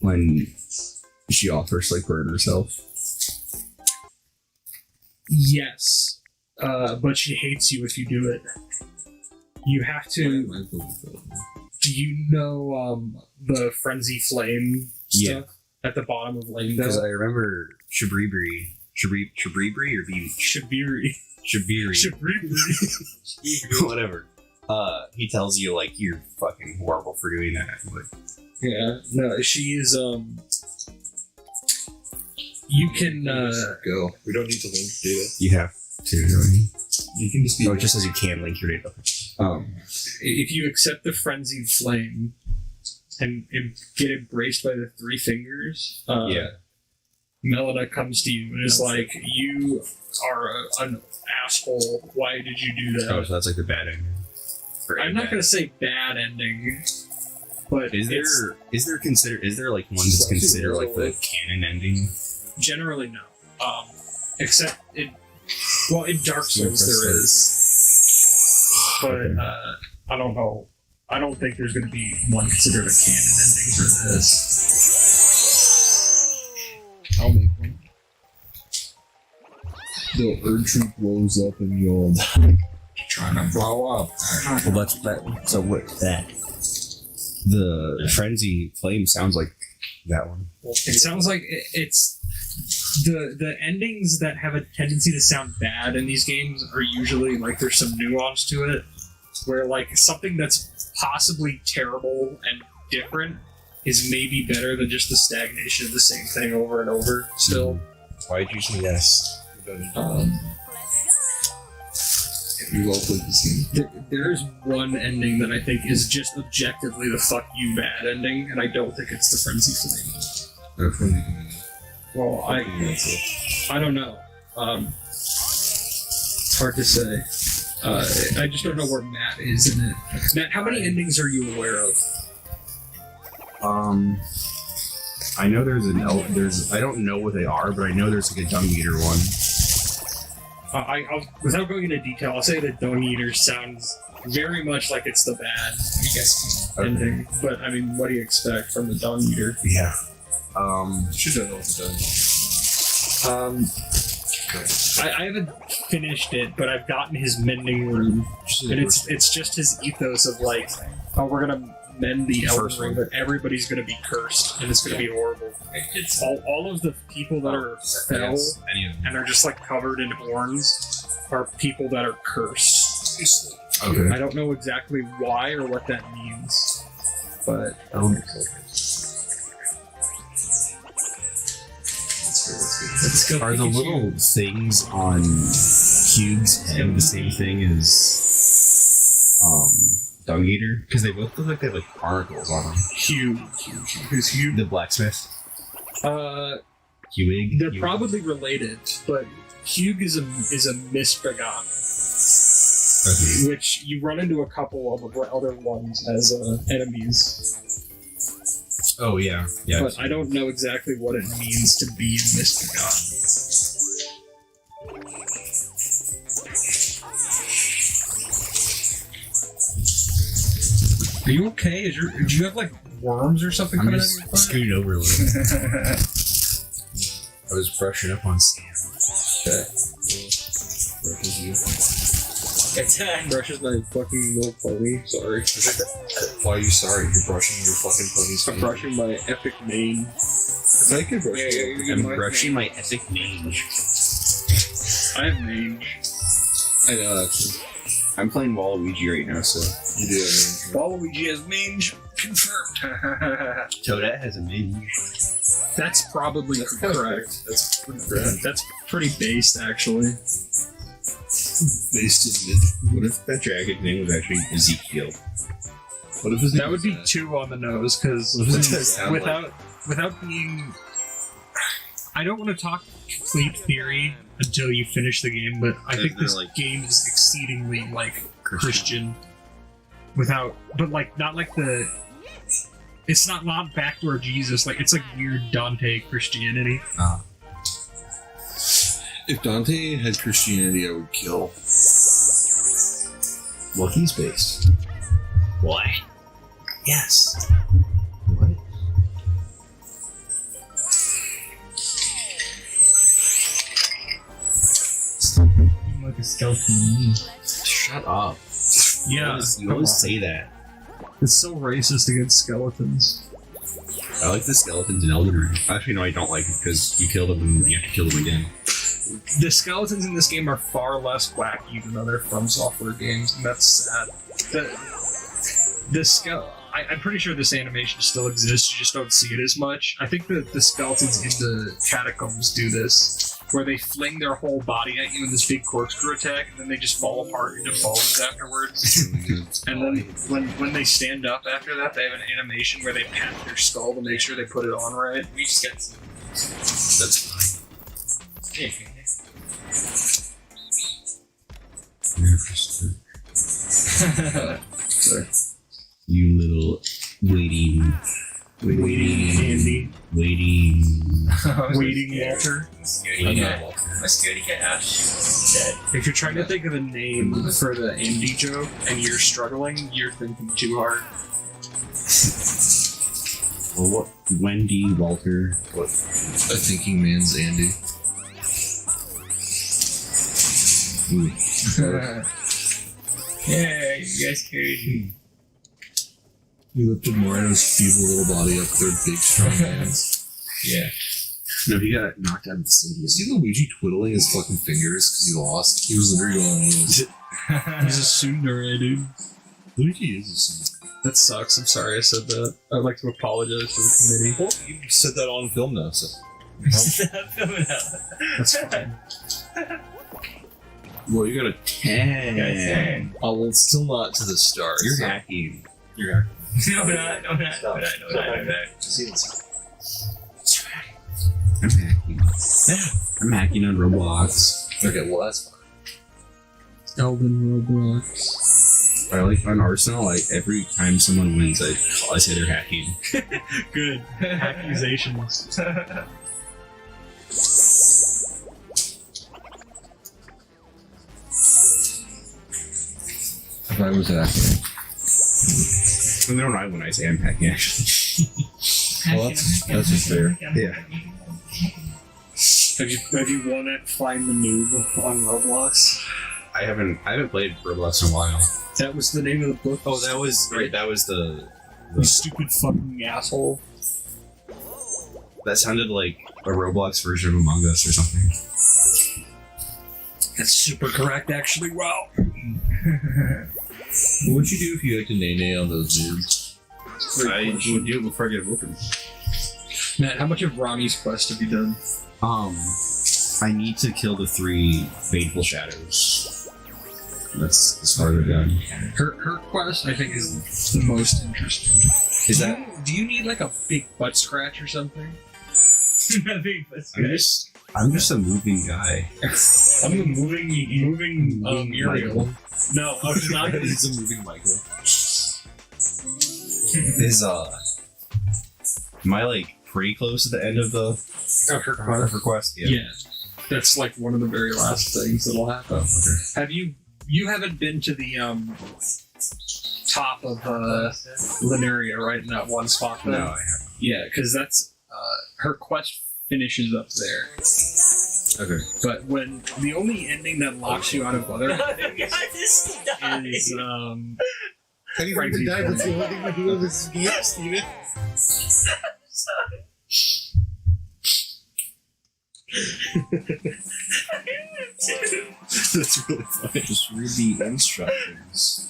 when she offers like burn herself? Yes, but she hates you if you do it. You have to. Do you know the Frenzy Flame stuff at the bottom of Langdale? Because I remember Shabiri or Shabiri. Whatever. He tells you like you're fucking horrible for doing that. But yeah, no, she is. You can go. We don't need to link data. you have to. You can just be. Oh, it just says you can link your data. if you accept the Frenzied Flame and get embraced by the three fingers, Melina comes to you and is like, "You are an asshole. Why did you do that?" Oh, so that's like the bad ending. I'm not gonna say bad ending, but is there like one that's considered like the canon ending? Generally, no. Except in Dark Souls there is, but I don't know. I don't think there's going to be one considered a canon ending for this. I'll make one. The Erdtree blows up and you'll trying to blow up. Well, that's that. So what that? The Frenzy Flame sounds like that one. It sounds like it's the endings that have a tendency to sound bad in these games are usually like there's some nuance to it, where like something that's possibly terrible and different is maybe better than just the stagnation of the same thing over and over. Still, why did you say yes? You all played this game. There's one ending that I think is just objectively the fuck you bad ending, and I don't think it's the Frenzy Flame. Well, I don't know. It's hard to say. I just don't know where Matt is in it. Matt, how many endings are you aware of? I know there's I don't know what they are, but I know there's like a Dung Eater one. I'll, without going into detail, I'll say that Dung Eater sounds very much like it's the bad, ending. But I mean, what do you expect from the Dung Eater? Yeah. Should know what the I haven't finished it, but I've gotten his mending room, and it's just his ethos of like, oh, we're gonna mend the Elden Ring, but everybody's gonna be cursed, and it's gonna be horrible. It's all of the people that are fell and are just like covered in horns are people that are cursed. Okay. I don't know exactly why or what that means, but let's go. Are the little things on Cube's head the same thing as Dung Eater? Because they both look like they have like barnacles on them. Hugh. Who's Hugh? The blacksmith. Hewig. They're probably related, but Hugh is a misbegotten. Okay. Which you run into a couple of other ones as enemies. Oh yeah. But I don't know exactly what it means to be misbegotten. Are you okay? Do you have like worms or something coming out of your butt? Scooting over a little. I was brushing up on Sam. Okay. Brushes my fucking little pony. Sorry. Why are you sorry? You're brushing your fucking pony's I'm brushing my epic mane. I can brush I'm brushing my epic mange. I have mange. I know, actually. I'm playing Waluigi right now, so. You do, Waluigi has mange. Confirmed. Toadette has a mange. That's probably correct. That's pretty based, actually. Based in mid. What if that dragon name was actually Ezekiel? What if his That would be two on the nose, because without being... I don't want to talk complete theory until you finish the game, but I think this game is exceedingly, like, Christian. But, like, not like the... It's not backdoor Jesus, like, it's like weird Dante Christianity. If Dante had Christianity, I would kill. Well, he's based. What? Yes. What? skeleton. Shut up. Yeah, You always say that. it's so racist against skeletons. I like the skeletons in Elden Ring. Actually, no, I don't like it because you kill them and you have to kill them again. The skeletons in this game are far less wacky than other From Software games, and that's sad. I'm pretty sure this animation still exists, you just don't see it as much. I think that the skeletons in the catacombs do this, where they fling their whole body at you in this big corkscrew attack, and then they just fall apart into bones afterwards. And then when they stand up after that, they have an animation where they pat their skull to make sure they put it on right. We just got some. That's fine. Sorry. You little waiting Andy. waiting. Waiting Walter. My scaredy cat Ash dead. If you're trying to think of a name for the Andy joke and you're struggling, you're thinking too hard. Well, what? Wendy, Walter. What? A thinking man's Andy. Yeah, you guys carried me. He lifted Moreno's feeble little body up with their big, strong hands. Yeah. No, he got knocked out of the stadium. See Luigi twiddling his fucking fingers because he lost? He was literally going on this. He's a tsundere, dude. Luigi is a son. That sucks. I'm sorry I said that. I'd like to apologize to the committee. Well, you said that on film now, so. That's fine. Well, you got a 10. Oh, well, it's still not to the start. You're so. hacking. No, we're not. No, we're not. No, we're not. No, we're not. I'm hacking. I'm hacking on Roblox. Okay, well, that's fine. Elden Roblox. I like on Arsenal, like every time someone wins, I say they're hacking. Good. Accusations. If I was hacking. And they don't know when I say I'm hacking, actually. Well, that's just fair. Yeah. Have you won at Find the Noob on Roblox? I haven't played Roblox in a while. That was the name of the book. Oh, that was right. That was You stupid fucking asshole. that sounded like a Roblox version of Among Us or something. That's super correct, actually. Wow. What would you do if you had to nay on those dudes? I would do it before I get open. Matt, how much of Rami's quest have you done? I need to kill the 3 Fateful Shadows. That's as far as I've done. Her quest, I think, is the most interesting. Is that? Do you need like a big butt scratch or something? I'm just a moving guy. I'm a moving Muriel. No, I was not. He's a moving Michael. Is am I like pretty close to the end of the Her request? Yeah, that's like one of the very last things that'll happen. Oh, okay. Have you haven't been to the top of Lineria, right, in that one spot there? No, I haven't. Yeah, because that's her quest finishes up there. Okay. But when the only ending that locks you out of other is How do you Frankly, die? That's the only thing we do in this game, Steven. That's really funny. Just read the instructions.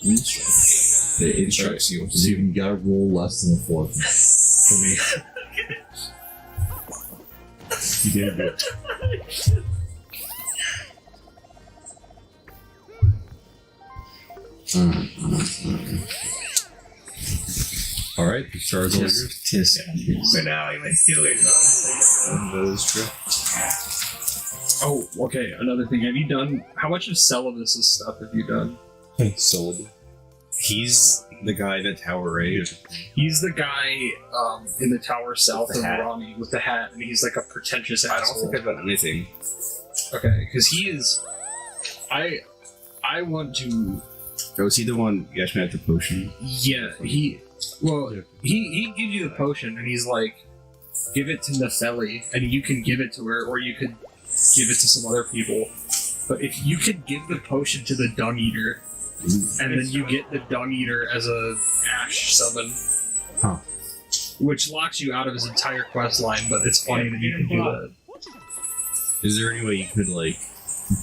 It instructs you what to do. You gotta roll less than a 4 for me. You did it. Alright, the star's all yours. Tisk. But now I might kill it. That is true. Oh, okay. Another thing. Have you done? How much of Celadus' stuff have you done? Syllable. He's the guy in the tower, right? He's the guy in the tower south With the of hat. Rami with the hat, and he's like a pretentious I don't asshole. think I've done anything. Okay, because he is. I want to. Oh, is he the one you guys met at the potion? Yeah, he. Well, he gives you the potion, and he's like, give it to Nefeli, and you can give it to her, or you could give it to some other people. But if you could give the potion to the Dung Eater, and then you get the Dung Eater as a Ash summon, which locks you out of his entire quest line, but it's funny that you can do that. Is there any way you could like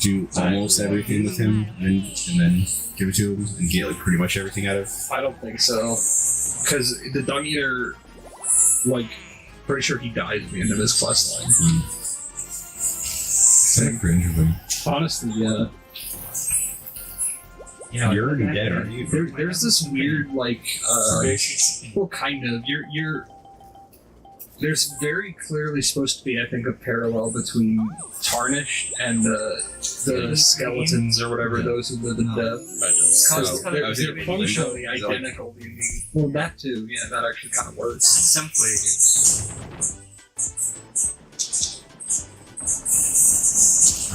do almost everything with him and then give it to him and get like pretty much everything out of? I don't think so, because the Dung Eater, like, pretty sure he dies at the end of his quest line. Super interesting. Honestly, yeah. You're already dead, aren't you? There's this weird, like, well, kind of. There's very clearly supposed to be, I think, a parallel between Tarnished and the skeletons or whatever, those who live in death. They're functionally identical. Well, that too. Yeah, that actually kind of works. Simply.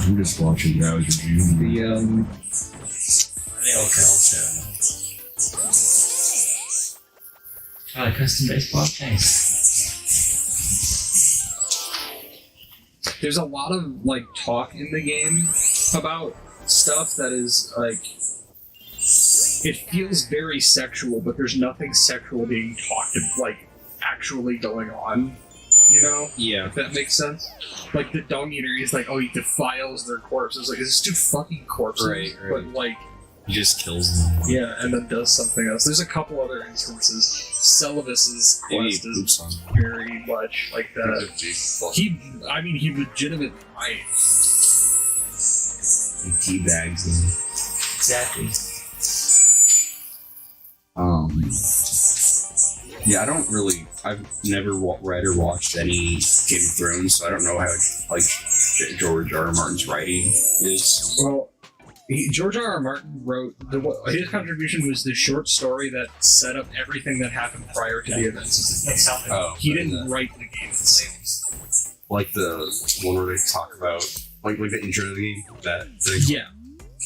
I'm just watching now as a June. The They all can also. Oh, custom baseball? Thanks. there's a lot of like talk in the game about stuff that is like, it feels very sexual, but there's nothing sexual being talked like actually going on. You know? Yeah. If that makes sense. Like the Dung Eater, he's like, oh, he defiles their corpses. Like, is this two fucking corpses? Right. But like, He just kills them. yeah, and then does something else. There's a couple other instances. Celivis's Maybe quest he is poops on them. very much like that. He legitimately might. He teabags them. Exactly. Yeah, I don't really. I've never read or watched any Game of Thrones, so I don't know how like George R. R. Martin's writing is. Well, George R. R. Martin wrote his contribution was the short story that set up everything that happened prior to the events. That's something. Oh, He didn't write the game. like the one where they talk about like the intro to the game. That thing. Yeah.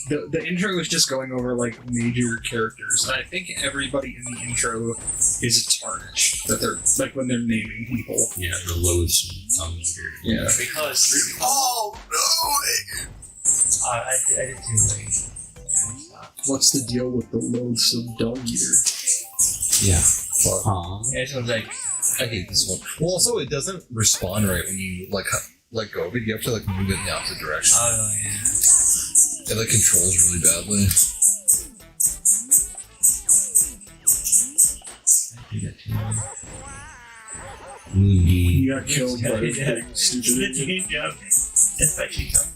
The intro is just going over like major characters. I think everybody in the intro is tarnished. That they're like when they're naming people. Yeah, the loathsome. Yeah. Because. Oh no! I did too late. What's the deal with the loathsome Dung Eater? Yeah. Yeah, this one's like. I hate this one. Well, also, it doesn't respond right when you let go of it. You have to like move it in the opposite direction. Oh, yeah. It like controls really badly. I did that too late. You got killed by Yeah. the big stupid. Good job. That's actually tough.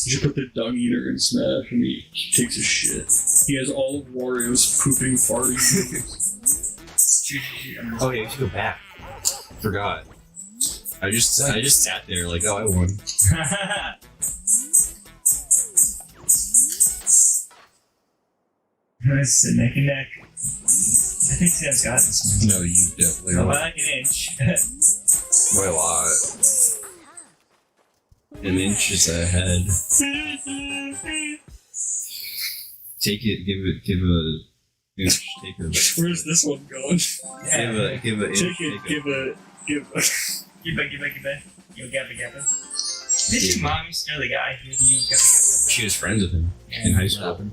You should put the Dung Eater in Smash and he takes a shit. He has all of Wario's pooping farting. Oh yeah, we should go back. Forgot. I just sat there like, oh, I won. It's neck and neck. I think Sam's got this one. No, you definitely By are. like an inch. By a lot. An inch is ahead. Take it, give a inch, take a. Where's this one going? Give a inch, Take it, give a. Give back. Yo, Gabba. Did your mom used to know the guy who you Gabba? She was friends with him in high school.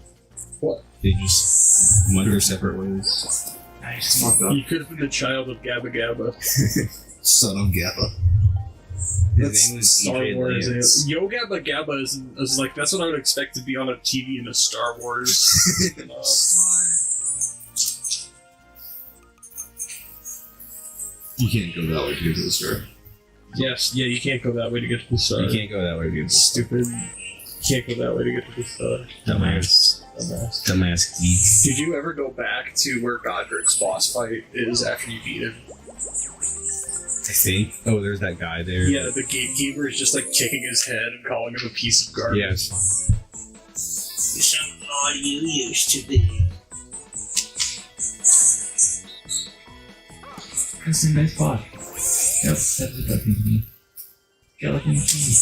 What? They just went their separate ways. Nice. You could have been the child of Gabba Gabba. Son of Gappa. His name was Star E.J. Wars. Lance. Yo Gabba Gabba is like, that's what I would expect to be on a TV in a Star Wars. You can't go that way to get to the store. Yes, yeah, you can't go that way to get to the star. You can't go that way, dude. Stupid. You can't go that way to get to the star. Dumbass. Dumbass. Dumbass geek. Did you ever go back to where Godric's boss fight is after you beat him? I think. Oh, there's that guy there. Yeah, the gatekeeper is just like kicking his head and calling him a piece of garbage. Yeah, it's fine. Some all you used to be. Custom baseball. Yep, that's a fucking me. Skeleton key.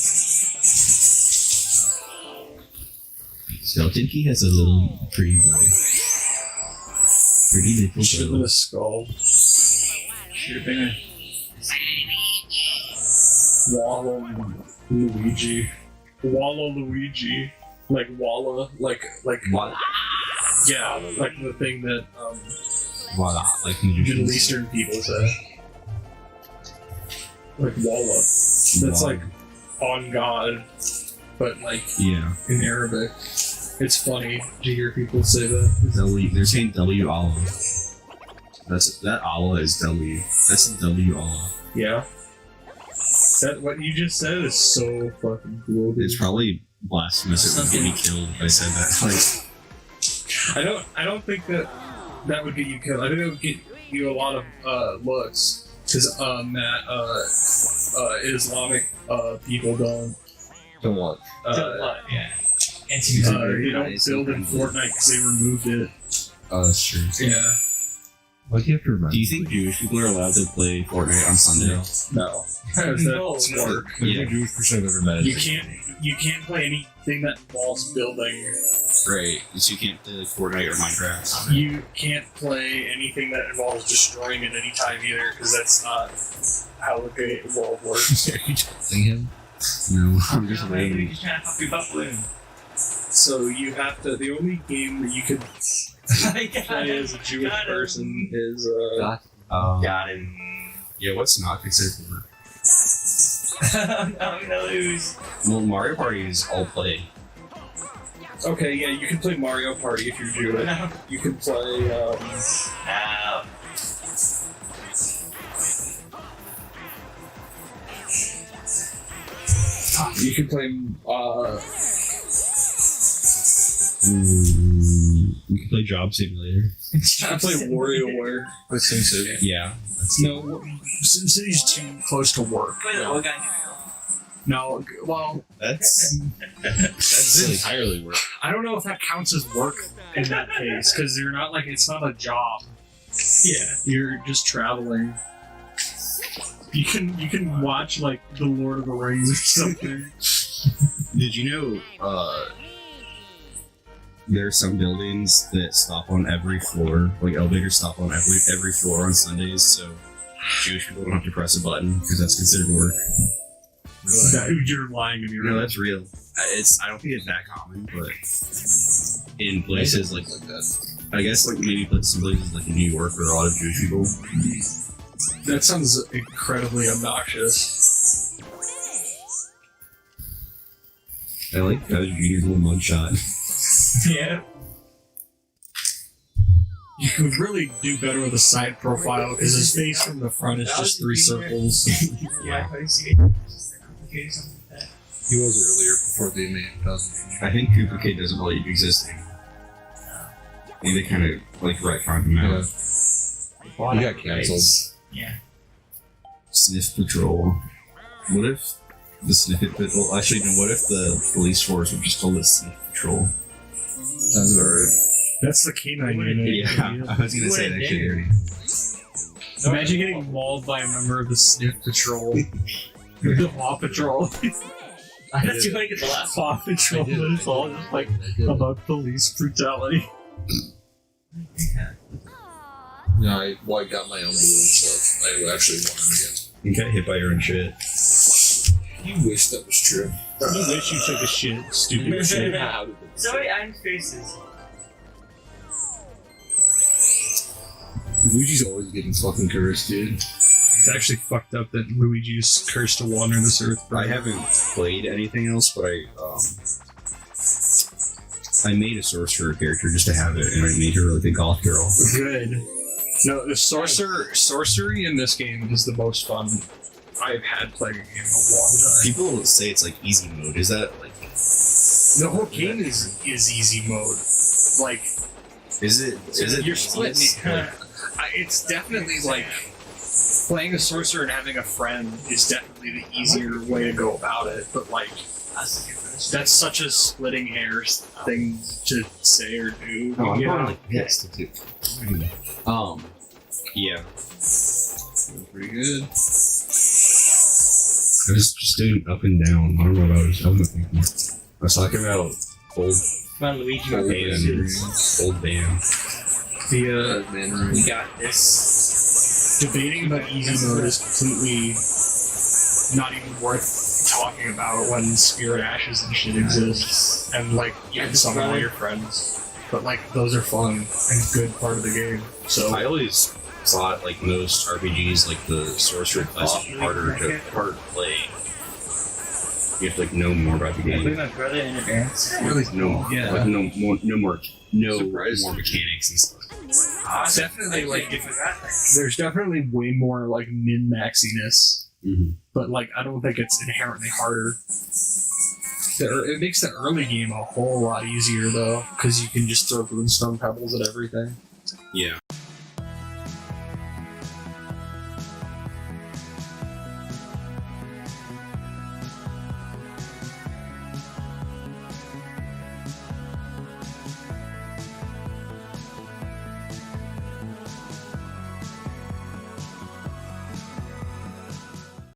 Skeleton Key has a little pretty boy. Pretty little Should have been girl. a skull. Should have been a. Luigi. Luigi. Like Walla. Like Voila. yeah, like the thing that Voila. Like Middle magicians. Eastern people say. Like Walla. That's like on God, but like Yeah. in Arabic. It's funny to hear people say that. They're saying W Allah. That Allah is W. That's W Allah. Yeah. That what you just said is so fucking cool. Dude. It's probably blasphemous. It would get me killed if I said that. Like, I don't think that would get you killed. I think it would get you a lot of looks. Because Islamic people don't what? Yeah. they don't build in Fortnite because they removed it. oh, that's true. Yeah. Why do you have to remind Do you think Jewish people are allowed to play Fortnite on Sunday? No. No, That's no. work. Who's the Jewish person I've ever met? You can't play anything that involves building. Right. So you can't play like Fortnite or Minecraft. You can't play anything that involves destroying at any time either, because that's not how the world works. Are you telling him? No, I'm just Maybe you're waiting. just trying to pop your butt balloon. So you have to. The only game that you could play as a Jewish person is Got him. Yeah, what's not considered work? I'm gonna lose. Well, Mario Party is all play. okay. Yeah, you can play Mario Party if you're Jewish. No. You can play. No. You can play. You can play Job Simulator. You can play WarioWare. With SimCity. Yeah. No, SimCity's too close to work. Wait, what guy? No, well, That's entirely work. I don't know if that counts as work in that case because you're not like it's not a job. Yeah. You're just traveling. You can watch like The Lord of the Rings or something. Did you know there are some buildings that stop on every floor, like elevators stop on every floor on Sundays, so Jewish people don't have to press a button because that's considered work. You're lying to me, No, right? that's real. I don't think it's that common, but in places like that. I guess like maybe some places like in New York where there are a lot of Jewish people. That sounds incredibly obnoxious. I like Tyler Jr.'s little mugshot. Yeah. You could really do better with a side profile because his face from the front is just 3 circles. Yeah, I see it. Just complicated something like that. He was earlier before they made 2000. I think Cooper Kid doesn't really exist anymore. I think they kind of like retconned him out. He got canceled. Yeah. Sniff Patrol. What if the Sniff It Patrol? Well, actually, no. What if the police force would just call it Sniff Patrol? Sounds alright. That's the canine unit. Yeah, I was gonna say that shit already. Imagine getting mauled by a member of the Sniff Patrol. The Paw Patrol. I thought you were gonna get the last one. Paw Patrol, but it's all just like about police brutality. Yeah, I got my own balloon, so I actually won again. You got hit by your own shit. You wish that was true. You wish you took a shit, stupid shit. Sorry, I'm faces. Luigi's always getting fucking cursed, dude. It's actually fucked up that Luigi's cursed to wander this earth. I haven't played anything else, but I made a sorcerer character just to have it, and I made her like a goth girl. Good. No, the sorcery in this game is the most fun I've had playing a game in a long time. People say it's like easy mode. Is that like? The whole game is easy mode. Like, Is it? you're splitting. It's definitely like playing a sorcerer and having a friend is definitely the easier way to go about it. But like, that's such a splitting hairs thing to say or do. No, I'm you know? going like this. Yeah. Pretty good. I was just doing up and down. I don't know what I was talking about old Come on, Luigi. old band. The We got this. debating about easy mode is completely not even worth talking about when Spirit Ashes and shit exists, and like you can summon all your friends. But like those are fun and good part of the game. So I always thought like most RPGs, like the sorcerer class is harder to play. You have to like know more about the I played game. my brother in advance. Really, no more Surprising. mechanics and stuff. definitely like if that. there's definitely way more like min maxiness, Mm-hmm. but like I don't think it's inherently harder. It makes the early game a whole lot easier though, because you can just throw Boonstone Pebbles at everything. Yeah.